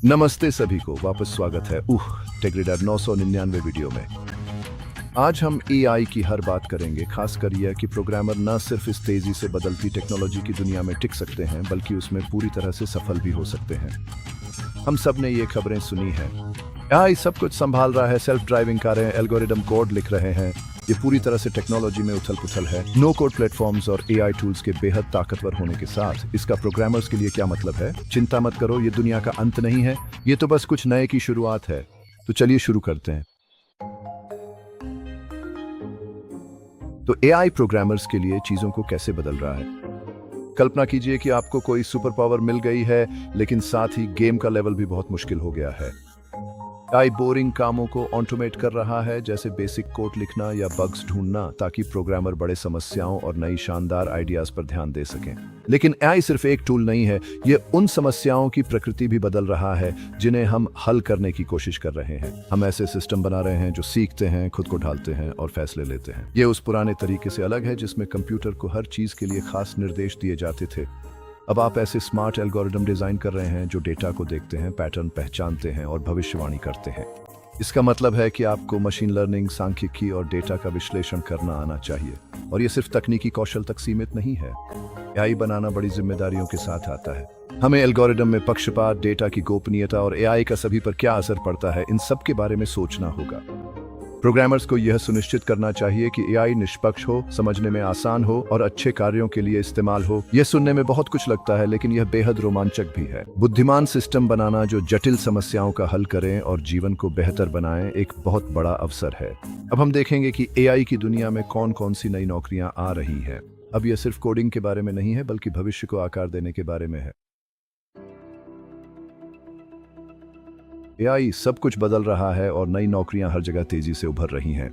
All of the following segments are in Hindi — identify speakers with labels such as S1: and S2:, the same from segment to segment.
S1: नमस्ते सभी को वापस स्वागत है टेकरीडर 999 वीडियो में। आज हम एआई की हर बात करेंगे, खासकर यह कि प्रोग्रामर न सिर्फ इस तेजी से बदलती टेक्नोलॉजी की दुनिया में टिक सकते हैं बल्कि उसमें पूरी तरह से सफल भी हो सकते हैं। हम सब ने ये खबरें सुनी हैं, एआई सब कुछ संभाल रहा है, सेल्फ ड्राइविंग कारें, एल्गोरिदम कोड लिख रहे हैं। ये पूरी तरह से टेक्नोलॉजी में उथल पुथल है। नो कोड प्लेटफॉर्म्स और एआई टूल्स के बेहद ताकतवर होने के साथ इसका प्रोग्रामर्स के लिए क्या मतलब है? चिंता मत करो, ये दुनिया का अंत नहीं है, ये तो बस कुछ नए की शुरुआत है। तो चलिए शुरू करते हैं। तो एआई प्रोग्रामर्स के लिए चीजों को कैसे बदल रहा है? कल्पना कीजिए कि आपको कोई सुपर पावर मिल गई है, लेकिन साथ ही गेम का लेवल भी बहुत मुश्किल हो गया है। एआई बोरिंग कामों को ऑटोमेट कर रहा है, जैसे बेसिक कोड लिखना या बग्स ढूंढना, ताकि प्रोग्रामर बड़े समस्याओं और नई शानदार आइडियाज पर ध्यान दे सकें। लेकिन एआई सिर्फ एक टूल नहीं है, ये उन समस्याओं की प्रकृति भी बदल रहा है जिन्हें हम हल करने की कोशिश कर रहे हैं। हम ऐसे सिस्टम बना रहे हैं जो सीखते हैं, खुद को ढालते हैं और फैसले लेते हैं। ये उस पुराने तरीके से अलग है जिसमें कंप्यूटर को हर चीज के लिए खास निर्देश दिए जाते थे। अब आप ऐसे स्मार्ट एल्गोरिदम डिजाइन कर रहे हैं जो डेटा को देखते हैं, पैटर्न पहचानते हैं और भविष्यवाणी करते हैं। इसका मतलब है कि आपको मशीन लर्निंग, सांख्यिकी और डेटा का विश्लेषण करना आना चाहिए। और ये सिर्फ तकनीकी कौशल तक सीमित नहीं है। एआई बनाना बड़ी जिम्मेदारियों के साथ आता है। हमें एल्गोरिदम में पक्षपात, डेटा की गोपनीयता और एआई का सभी पर क्या असर पड़ता है, इन सब के बारे में सोचना होगा। प्रोग्रामर्स को यह सुनिश्चित करना चाहिए कि एआई निष्पक्ष हो, समझने में आसान हो और अच्छे कार्यों के लिए इस्तेमाल हो। यह सुनने में बहुत कुछ लगता है, लेकिन यह बेहद रोमांचक भी है। बुद्धिमान सिस्टम बनाना जो जटिल समस्याओं का हल करें और जीवन को बेहतर बनाएं, एक बहुत बड़ा अवसर है। अब हम देखेंगे कि एआई की दुनिया में कौन कौन सी नई नौकरियां आ रही हैं। अब यह सिर्फ कोडिंग के बारे में नहीं है, बल्कि भविष्य को आकार देने के बारे में है। एआई सब कुछ बदल रहा है और नई नौकरियां हर जगह तेजी से उभर रही हैं।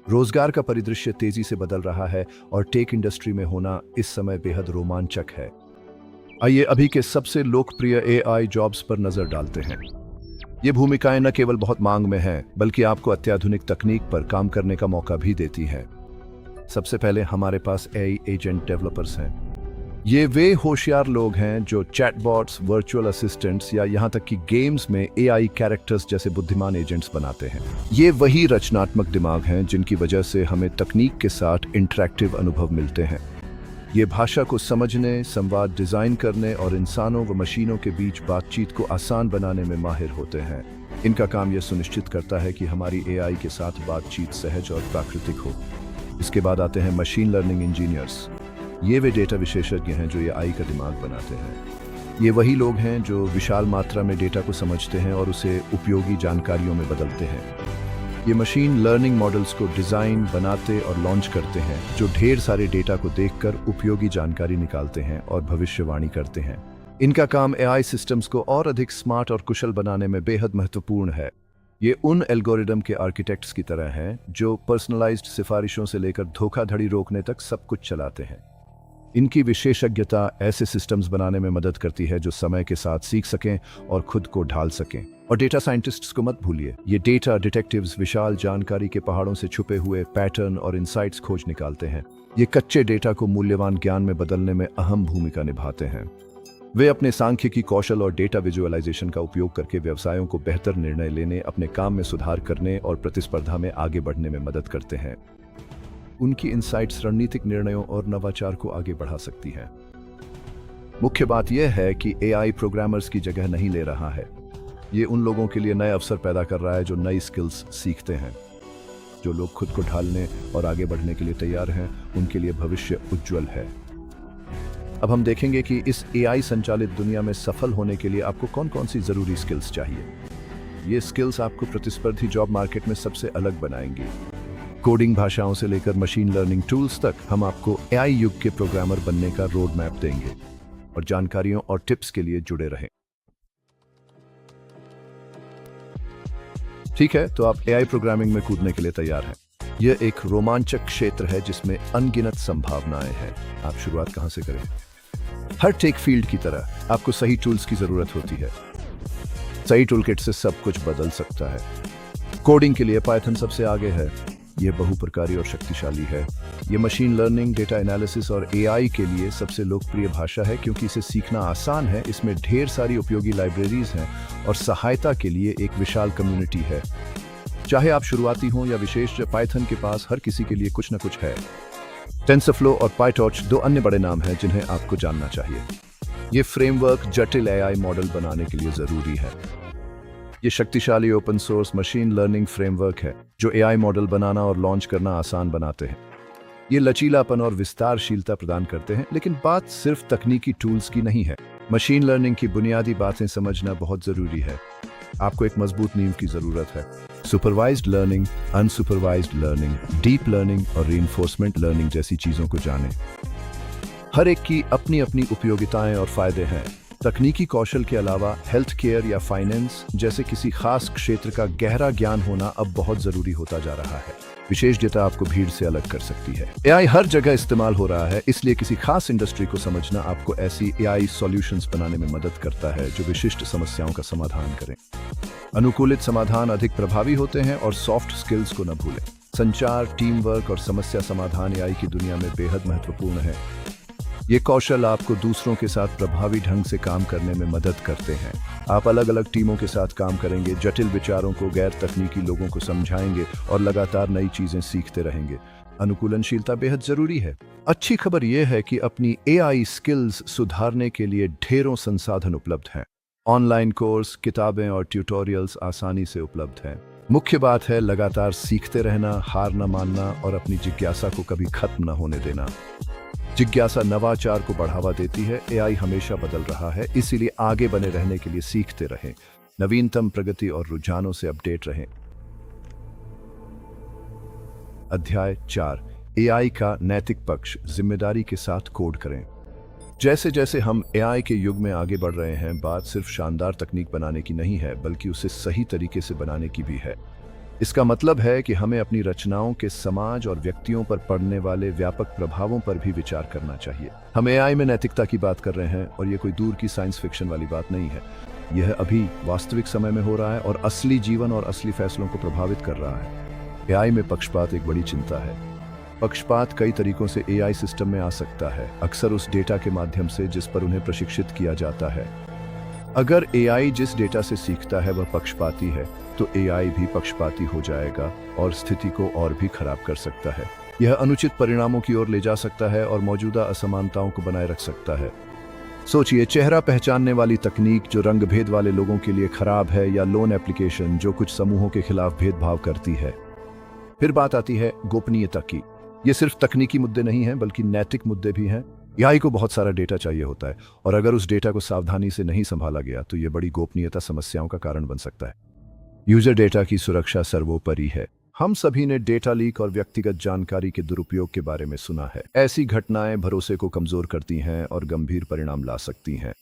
S1: रोजगार का परिदृश्य तेजी से बदल रहा है और टेक इंडस्ट्री में होना इस समय बेहद रोमांचक है। आइए अभी के सबसे लोकप्रिय एआई जॉब्स पर नजर डालते हैं। ये भूमिकाएं न केवल बहुत मांग में हैं, बल्कि आपको अत्याधुनिक तकनीक पर काम करने का मौका भी देती हैं। सबसे पहले हमारे पास एआई एजेंट डेवलपर्स हैं। ये वे होशियार लोग हैं जो चैटबॉट्स, वर्चुअल असिस्टेंट्स या यहाँ तक कि गेम्स में एआई कैरेक्टर्स जैसे बुद्धिमान एजेंट्स बनाते हैं। ये वही रचनात्मक दिमाग हैं जिनकी वजह से हमें तकनीक के साथ इंटरैक्टिव अनुभव मिलते हैं। ये भाषा को समझने, संवाद डिजाइन करने और इंसानों व मशीनों के बीच बातचीत को आसान बनाने में माहिर होते हैं। इनका काम यह सुनिश्चित करता है कि हमारी एआई के साथ बातचीत सहज और प्राकृतिक हो। इसके बाद आते हैं मशीन लर्निंग इंजीनियर्स। ये वे डेटा विशेषज्ञ हैं जो एआई का दिमाग बनाते हैं। ये वही लोग हैं जो विशाल मात्रा में डेटा को समझते हैं और उसे उपयोगी जानकारियों में बदलते हैं। ये मशीन लर्निंग मॉडल्स को डिजाइन, बनाते और लॉन्च करते हैं, जो ढेर सारे डेटा को देखकर उपयोगी जानकारी निकालते हैं और भविष्यवाणी करते हैं। इनका काम एआई सिस्टम्स को और अधिक स्मार्ट और कुशल बनाने में बेहद महत्वपूर्ण है। ये उन एल्गोरिदम के आर्किटेक्ट्स की तरह हैं जो पर्सनलाइज्ड सिफारिशों से लेकर धोखाधड़ी रोकने तक सब कुछ चलाते हैं। इनकी विशेषज्ञता ऐसे सिस्टम्स बनाने में मदद करती है जो समय के साथ सीख सकें और खुद को ढाल सकें। और डेटा साइंटिस्ट्स को मत भूलिए, ये डेटा डिटेक्टिव्स विशाल जानकारी के पहाड़ों से छुपे हुए पैटर्न और इंसाइट्स खोज निकालते हैं। ये कच्चे डेटा को मूल्यवान ज्ञान में बदलने में अहम भूमिका निभाते हैं। वे अपने सांख्यिकी कौशल और डेटा विजुअलाइजेशन का उपयोग करके व्यवसायों को बेहतर निर्णय लेने, अपने काम में सुधार करने और प्रतिस्पर्धा में आगे बढ़ने में मदद करते हैं। उनकी इनसाइट्स रणनीतिक निर्णयों और नवाचार को आगे बढ़ा सकती हैं। मुख्य बात यह है कि एआई प्रोग्रामर्स की जगह नहीं ले रहा है। ये उन लोगों के लिए नए अवसर पैदा कर रहा है जो नई स्किल्स सीखते हैं। जो लोग खुद को ढालने और आगे बढ़ने के लिए तैयार हैं, उनके लिए भविष्य उज्जवल है। अब हम देखेंगे कि इस एआई संचालित दुनिया में सफल होने के लिए आपको कौन कौन सी जरूरी स्किल्स चाहिए। ये स्किल्स आपको प्रतिस्पर्धी जॉब मार्केट में सबसे अलग बनाएंगी। कोडिंग भाषाओं से लेकर मशीन लर्निंग टूल्स तक हम आपको एआई युग के प्रोग्रामर बनने का रोड मैप देंगे। और जानकारियों और टिप्स के लिए जुड़े रहें। ठीक है, तो आप एआई प्रोग्रामिंग में कूदने के लिए तैयार हैं। यह एक रोमांचक क्षेत्र है जिसमें अनगिनत संभावनाएं हैं। आप शुरुआत कहां से करें? हर टेक फील्ड की तरह आपको सही टूल्स की जरूरत होती है। सही टूलकिट से सब कुछ बदल सकता है। कोडिंग के लिए पाइथन सबसे आगे है। ये बहुप्रकारी और शक्तिशाली है। ये मशीन लर्निंग, डेटा एनालिसिस और एआई के लिए सबसे लोकप्रिय भाषा है क्योंकि इसे सीखना आसान है। इसमें ढेर सारी उपयोगी लाइब्रेरीज हैं और सहायता के लिए एक विशाल कम्युनिटी है। चाहे आप शुरुआती हों या विशेष, पाइथन के पास हर किसी के लिए कुछ न कुछ है। टेंसरफ्लो और पाइटॉर्च दो अन्य बड़े नाम हैं जिन्हें आपको जानना चाहिए। ये फ्रेमवर्क जटिल एआई मॉडल बनाने के लिए जरूरी है। ये शक्तिशाली open source machine learning framework है जो एआई मॉडल बनाना और लॉन्च करना आसान बनाते हैं। ये लचीलापन और विस्तारशीलता प्रदान करते हैं, लेकिन बात सिर्फ तकनीकी टूल्स की नहीं है। मशीन लर्निंग की बुनियादी बातें समझना बहुत जरूरी है। आपको एक मजबूत नींव की जरूरत है। Supervised learning, unsupervised learning, deep learning और रीइंफोर्समेंट लर्निंग जैसी चीजों को जानें। हर एक की अपनी अपनी उपयोगिताएं और फायदे हैं। तकनीकी कौशल के अलावा हेल्थ केयर या फाइनेंस जैसे किसी खास क्षेत्र का गहरा ज्ञान होना अब बहुत जरूरी होता जा रहा है। विशेष डेटा आपको भीड़ से अलग कर सकती है। एआई हर जगह इस्तेमाल हो रहा है, इसलिए किसी खास इंडस्ट्री को समझना आपको ऐसी एआई सॉल्यूशंस बनाने में मदद करता है जो विशिष्ट समस्याओं का समाधान करें। अनुकूलित समाधान अधिक प्रभावी होते हैं और सॉफ्ट स्किल्स को न भूलें। संचार, टीम वर्क और समस्या समाधान एआई की दुनिया में बेहद महत्वपूर्ण है। ये कौशल आपको दूसरों के साथ प्रभावी ढंग से काम करने में मदद करते हैं। आप अलग अलग टीमों के साथ काम करेंगे, जटिल विचारों को गैर तकनीकी लोगों को समझाएंगे और लगातार नई चीजें सीखते रहेंगे। अनुकूलनशीलता बेहद जरूरी है। अच्छी खबर यह है कि अपनी एआई स्किल्स सुधारने के लिए ढेरों संसाधन उपलब्ध हैं। ऑनलाइन कोर्स, किताबें और ट्यूटोरियल्स आसानी से उपलब्ध हैं। मुख्य बात है लगातार सीखते रहना, हार न मानना और अपनी जिज्ञासा को कभी खत्म न होने देना। जिज्ञासा नवाचार को बढ़ावा देती है। एआई हमेशा बदल रहा है, इसीलिए आगे बने रहने के लिए सीखते रहें, नवीनतम प्रगति और रुझानों से अपडेट रहें। अध्याय 4, एआई का नैतिक पक्ष, जिम्मेदारी के साथ कोड करें। जैसे जैसे हम एआई के युग में आगे बढ़ रहे हैं, बात सिर्फ शानदार तकनीक बनाने की नहीं है, बल्कि उसे सही तरीके से बनाने की भी है। इसका मतलब है कि हमें अपनी रचनाओं के समाज और व्यक्तियों पर पड़ने वाले व्यापक प्रभावों पर भी विचार करना चाहिए। हम एआई में नैतिकता की बात कर रहे हैं और ये कोई दूर की साइंस फिक्शन वाली बात नहीं है। यह अभी वास्तविक समय में हो रहा है और असली जीवन और असली फैसलों को प्रभावित कर रहा है। एआई में पक्षपात एक बड़ी चिंता है। पक्षपात कई तरीकों से एआई सिस्टम में आ सकता है, अक्सर उस डेटा के माध्यम से जिस पर उन्हें प्रशिक्षित किया जाता है। अगर एआई जिस डेटा से सीखता है वह पक्षपाती है, तो एआई भी पक्षपाती हो जाएगा और स्थिति को और भी खराब कर सकता है। यह अनुचित परिणामों की ओर ले जा सकता है और मौजूदा असमानताओं को बनाए रख सकता है। सोचिए, चेहरा पहचानने वाली तकनीक जो रंग भेद वाले लोगों के लिए खराब है, या लोन एप्लीकेशन जो कुछ समूहों के खिलाफ भेदभाव करती है। फिर बात आती है गोपनीयता की। ये सिर्फ तकनीकी मुद्दे नहीं हैं, बल्कि नैतिक मुद्दे भी हैं। एआई को बहुत सारा डेटा चाहिए होता है और अगर उस डेटा को सावधानी से नहीं संभाला गया तो यह बड़ी गोपनीयता समस्याओं का कारण बन सकता है। यूजर डेटा की सुरक्षा सर्वोपरि है। हम सभी ने डेटा लीक और व्यक्तिगत जानकारी के दुरुपयोग के बारे में सुना है। ऐसी घटनाएं भरोसे को कमजोर करती हैं और गंभीर परिणाम ला सकती हैं।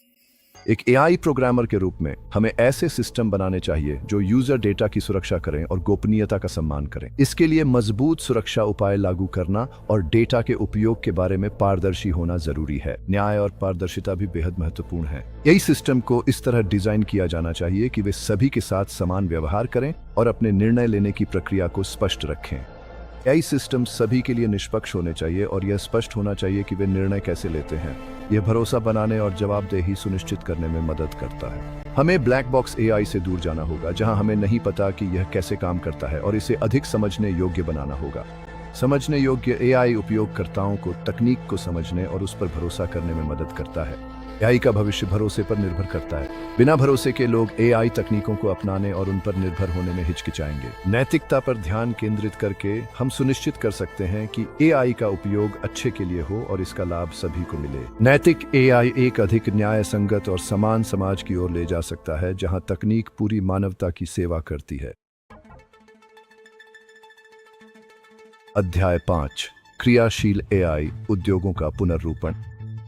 S1: एक एआई प्रोग्रामर के रूप में हमें ऐसे सिस्टम बनाने चाहिए जो यूजर डेटा की सुरक्षा करें और गोपनीयता का सम्मान करें। इसके लिए मजबूत सुरक्षा उपाय लागू करना और डेटा के उपयोग के बारे में पारदर्शी होना जरूरी है। न्याय और पारदर्शिता भी बेहद महत्वपूर्ण है। एआई सिस्टम को इस तरह डिजाइन किया जाना चाहिए कि वे सभी के साथ समान व्यवहार करें और अपने निर्णय लेने की प्रक्रिया को स्पष्ट रखें। एआई सिस्टम सभी के लिए निष्पक्ष होने चाहिए और यह स्पष्ट होना चाहिए कि वे निर्णय कैसे लेते हैं। यह भरोसा बनाने और जवाबदेही सुनिश्चित करने में मदद करता है। हमें ब्लैक बॉक्स एआई से दूर जाना होगा, जहां हमें नहीं पता कि यह कैसे काम करता है, और इसे अधिक समझने योग्य बनाना होगा। समझने योग्य एआई उपयोगकर्ताओं को तकनीक को समझने और उस पर भरोसा करने में मदद करता है। एआई का भविष्य भरोसे पर निर्भर करता है। बिना भरोसे के लोग एआई तकनीकों को अपनाने और उन पर निर्भर होने में हिचकिचाएंगे। नैतिकता पर ध्यान केंद्रित करके हम सुनिश्चित कर सकते हैं कि एआई का उपयोग अच्छे के लिए हो और इसका लाभ सभी को मिले। नैतिक एआई एक अधिक न्याय संगत और समान समाज की ओर ले जा सकता है, जहां तकनीक पूरी मानवता की सेवा करती है। अध्याय 5, क्रियाशील एआई, उद्योगों का पुनर्रूपण।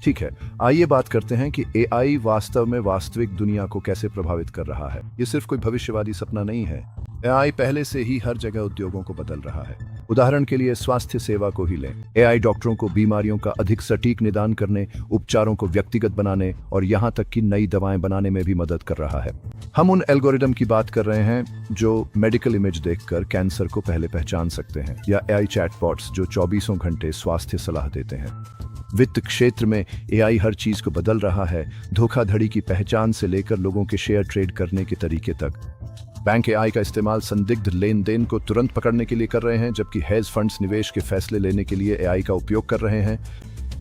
S1: ठीक है, आइए बात करते हैं कि एआई वास्तव में वास्तविक दुनिया को कैसे प्रभावित कर रहा है। ये सिर्फ कोई भविष्यवादी सपना नहीं है। एआई पहले से ही हर जगह उद्योगों को बदल रहा है। उदाहरण के लिए स्वास्थ्य सेवा को ही लें। एआई डॉक्टरों को बीमारियों का अधिक सटीक निदान करने, उपचारों को व्यक्तिगत बनाने और यहाँ तक कि नई दवाएं बनाने में भी मदद कर रहा है। हम उन एल्गोरिदम की बात कर रहे हैं जो मेडिकल इमेज देखकर कैंसर को पहले पहचान सकते हैं, या एआई चैटबॉट्स जो 24 घंटे स्वास्थ्य सलाह देते हैं। वित्त क्षेत्र में एआई हर चीज को बदल रहा है, धोखाधड़ी की पहचान से लेकर लोगों के शेयर ट्रेड करने के तरीके तक। बैंक एआई का इस्तेमाल संदिग्ध लेन देन को तुरंत पकड़ने के लिए कर रहे हैं, जबकि हेज फंड्स निवेश के फैसले लेने के लिए एआई का उपयोग कर रहे हैं।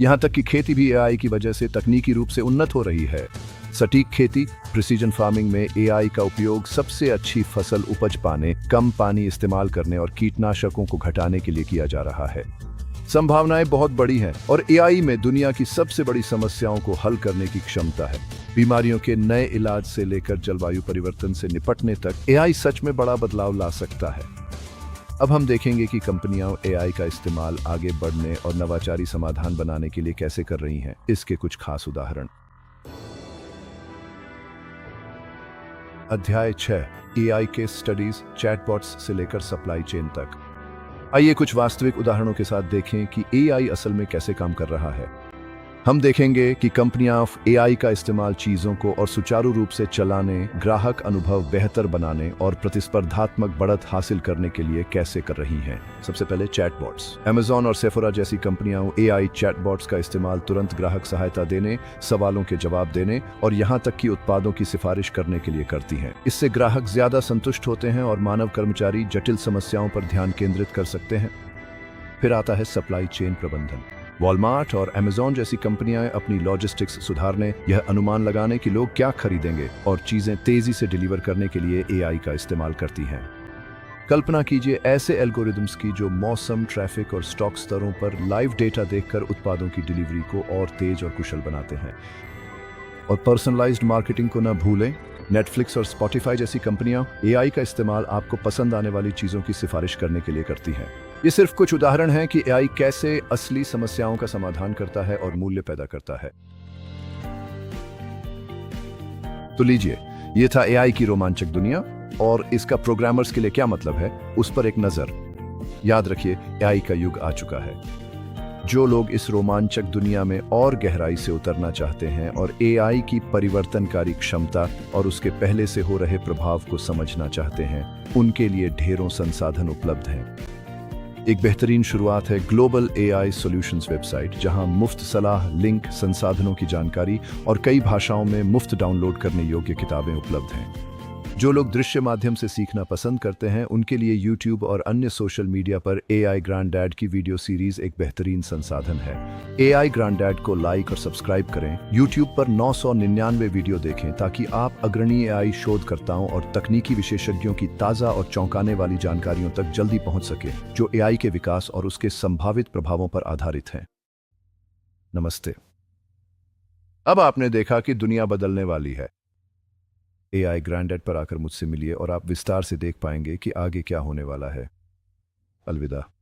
S1: यहाँ तक कि खेती भी एआई की वजह से तकनीकी रूप से उन्नत हो रही है। सटीक खेती, प्रिसीजन फार्मिंग में एआई का उपयोग सबसे अच्छी फसल उपज पाने, कम पानी इस्तेमाल करने और कीटनाशकों को घटाने के लिए किया जा रहा है। संभावनाएं बहुत बड़ी हैं और एआई में दुनिया की सबसे बड़ी समस्याओं को हल करने की क्षमता है। बीमारियों के नए इलाज से लेकर जलवायु परिवर्तन से निपटने तक एआई सच में बड़ा बदलाव ला सकता है। अब हम देखेंगे कि कंपनियां एआई का इस्तेमाल आगे बढ़ने और नवाचारी समाधान बनाने के लिए कैसे कर रही हैं। इसके कुछ खास उदाहरण। अध्याय 6, एआई केस स्टडीज, चैटबॉट्स से लेकर सप्लाई चेन तक। आइए कुछ वास्तविक उदाहरणों के साथ देखें कि एआई असल में कैसे काम कर रहा है। हम देखेंगे कि कंपनियां एआई का इस्तेमाल चीजों को और सुचारू रूप से चलाने, ग्राहक अनुभव बेहतर बनाने और प्रतिस्पर्धात्मक बढ़त हासिल करने के लिए कैसे कर रही हैं। सबसे पहले चैटबॉट्स। Amazon और सेफोरा जैसी कंपनियां एआई चैटबॉट्स का इस्तेमाल तुरंत ग्राहक सहायता देने, सवालों के जवाब देने और यहां तक कि उत्पादों की सिफारिश करने के लिए करती हैं। इससे ग्राहक ज्यादा संतुष्ट होते हैं और मानव कर्मचारी जटिल समस्याओं पर ध्यान केंद्रित कर सकते हैं। फिर आता है सप्लाई चेन प्रबंधन। वॉलमार्ट और Amazon जैसी कंपनियां अपनी लॉजिस्टिक्स सुधारने, यह अनुमान लगाने कि लोग क्या खरीदेंगे और चीजें तेजी से डिलीवर करने के लिए एआई का इस्तेमाल करती हैं। कल्पना कीजिए ऐसे एल्गोरिदम्स की जो मौसम, ट्रैफिक और स्टॉक स्तरों पर लाइव डेटा देखकर उत्पादों की डिलीवरी को और तेज और कुशल बनाते हैं। और पर्सनलाइज्ड मार्केटिंग को न भूलें। नेटफ्लिक्स और स्पॉटिफाई जैसी कंपनियां एआई का इस्तेमाल आपको पसंद आने वाली चीजों की सिफारिश करने के लिए करती हैं। ये सिर्फ कुछ उदाहरण हैं कि एआई कैसे असली समस्याओं का समाधान करता है और मूल्य पैदा करता है। तो लीजिए, ये था एआई की रोमांचक दुनिया और इसका प्रोग्रामर्स के लिए क्या मतलब है, उस पर एक नजर। याद रखिए, एआई का युग आ चुका है। जो लोग इस रोमांचक दुनिया में और गहराई से उतरना चाहते हैं और एआई की परिवर्तनकारी क्षमता और उसके पहले से हो रहे प्रभाव को समझना चाहते हैं, उनके लिए ढेरों संसाधन उपलब्ध हैं। एक बेहतरीन शुरुआत है ग्लोबल एआई सॉल्यूशंस वेबसाइट, जहां मुफ्त सलाह, लिंक, संसाधनों की जानकारी और कई भाषाओं में मुफ्त डाउनलोड करने योग्य किताबें उपलब्ध हैं। जो लोग दृश्य माध्यम से सीखना पसंद करते हैं, उनके लिए YouTube और अन्य सोशल मीडिया पर एआई ग्रैंडडैड की वीडियो सीरीज एक बेहतरीन संसाधन है। एआई ग्रैंडडैड को लाइक और सब्सक्राइब करें। YouTube पर 999 वीडियो देखें ताकि आप अग्रणी एआई शोधकर्ताओं और तकनीकी विशेषज्ञों की ताज़ा और चौंकाने वाली जानकारियों तक जल्दी पहुंच सके, जो एआई के विकास और उसके संभावित प्रभावों पर आधारित हैं। नमस्ते। अब आपने देखा कि दुनिया बदलने वाली है। एआई ग्रैंडडैड पर आकर मुझसे मिलिए और आप विस्तार से देख पाएंगे कि आगे क्या होने वाला है। अलविदा।